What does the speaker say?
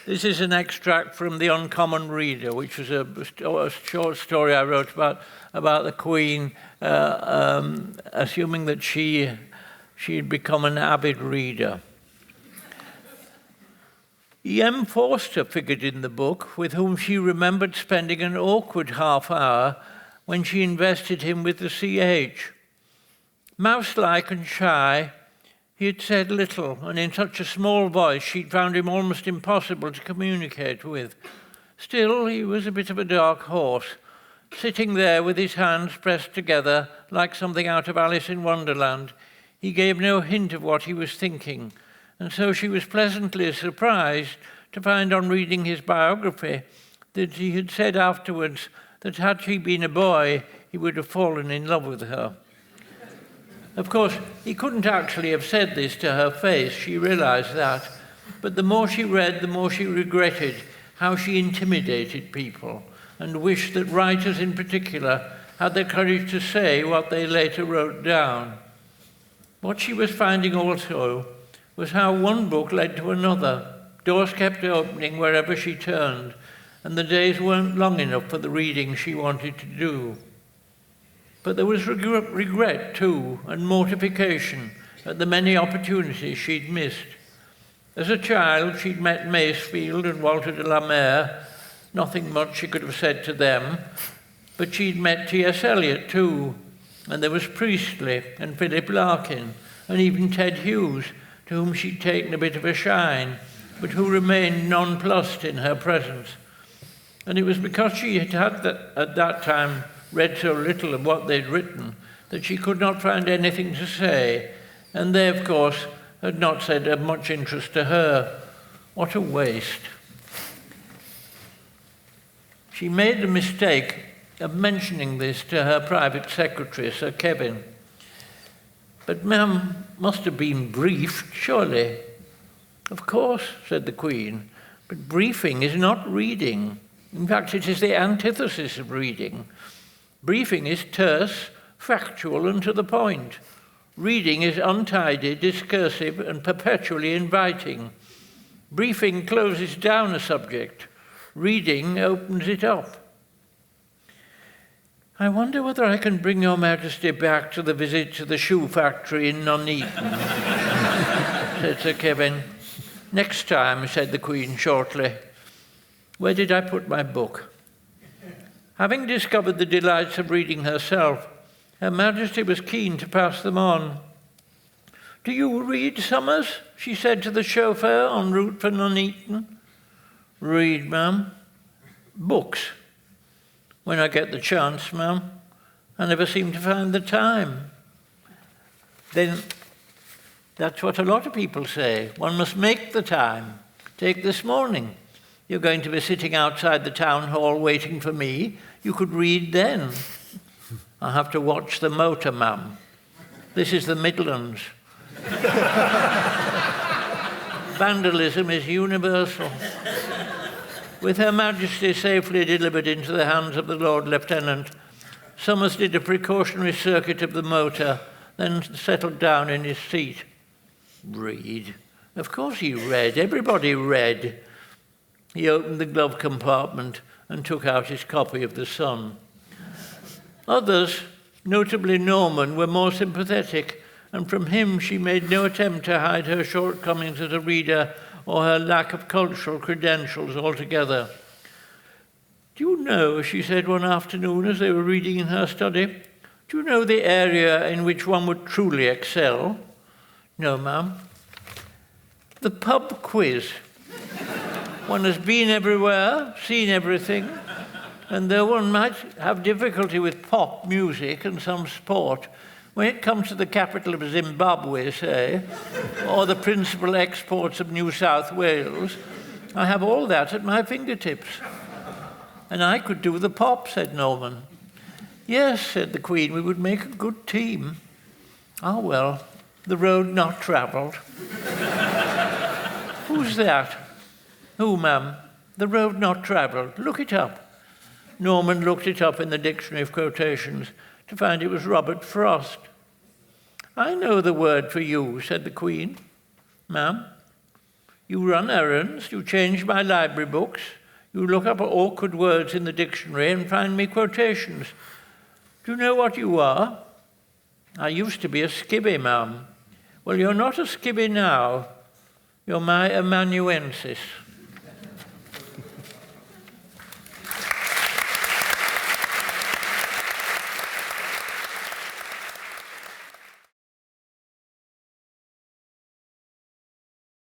This is an extract from The Uncommon Reader, which was a short story I wrote about the Queen, assuming that she had become an avid reader. E.M. Forster figured in the book, with whom she remembered spending an awkward half hour when she invested him with the CH. Mouse-like and shy, he had said little, and in such a small voice she'd found him almost impossible to communicate with. Still, he was a bit of a dark horse, sitting there with his hands pressed together like something out of Alice in Wonderland. He gave no hint of what he was thinking, and so she was pleasantly surprised to find on reading his biography that he had said afterwards that had she been a boy, he would have fallen in love with her. Of course, he couldn't actually have said this to her face, she realized that, but the more she read, the more she regretted how she intimidated people and wished that writers in particular had the courage to say what they later wrote down. What she was finding also was how one book led to another. Doors kept opening wherever she turned, and the days weren't long enough for the reading she wanted to do. But there was regret too, and mortification at the many opportunities she'd missed. As a child, she'd met Masefield and Walter de la Mare. Nothing much she could have said to them, but she'd met T.S. Eliot too, and there was Priestley and Philip Larkin, and even Ted Hughes, to whom she'd taken a bit of a shine, but who remained nonplussed in her presence. And it was because she had at that time read so little of what they'd written that she could not find anything to say, and they, of course, had not said of much interest to her. What a waste. She made the mistake of mentioning this to her private secretary, Sir Kevin. But ma'am must have been briefed, surely. Of course, said the Queen, but briefing is not reading. In fact, it is the antithesis of reading. Briefing is terse, factual, and to the point. Reading is untidy, discursive, and perpetually inviting. Briefing closes down a subject. Reading opens it up. I wonder whether I can bring Your Majesty back to the visit to the shoe factory in Nuneaton, said Sir Kevin. Next time, said the Queen shortly. Where did I put my book? Having discovered the delights of reading herself, Her Majesty was keen to pass them on. Do you read, Summers? She said to the chauffeur en route for Nuneaton. Read, ma'am. Books. When I get the chance, ma'am. I never seem to find the time. Then that's what a lot of people say. One must make the time. Take this morning. You're going to be sitting outside the town hall waiting for me. You could read then. I have to watch the motor, ma'am. This is the Midlands. Vandalism is universal. With Her Majesty safely delivered into the hands of the Lord Lieutenant, Summers did a precautionary circuit of the motor, then settled down in his seat. Read. Of course he read. Everybody read. He opened the glove compartment and took out his copy of The Sun. Others, notably Norman, were more sympathetic, and from him she made no attempt to hide her shortcomings as a reader or her lack of cultural credentials altogether. Do you know, she said one afternoon as they were reading in her study, do you know the area in which one would truly excel? No, ma'am. The pub quiz. One has been everywhere, seen everything, and though one might have difficulty with pop music and some sport, when it comes to the capital of Zimbabwe, say, or the principal exports of New South Wales, I have all that at my fingertips. And I could do the pop, said Norman. Yes, said the Queen, we would make a good team. Ah, well, the road not travelled. Who's that? Who, ma'am? The road not travelled. Look it up. Norman looked it up in the Dictionary of Quotations to find it was Robert Frost. I know the word for you, said the Queen. Ma'am? You run errands, you change my library books, you look up awkward words in the dictionary and find me quotations. Do you know what you are? I used to be a skibby, ma'am. Well, you're not a skibby now. You're my amanuensis.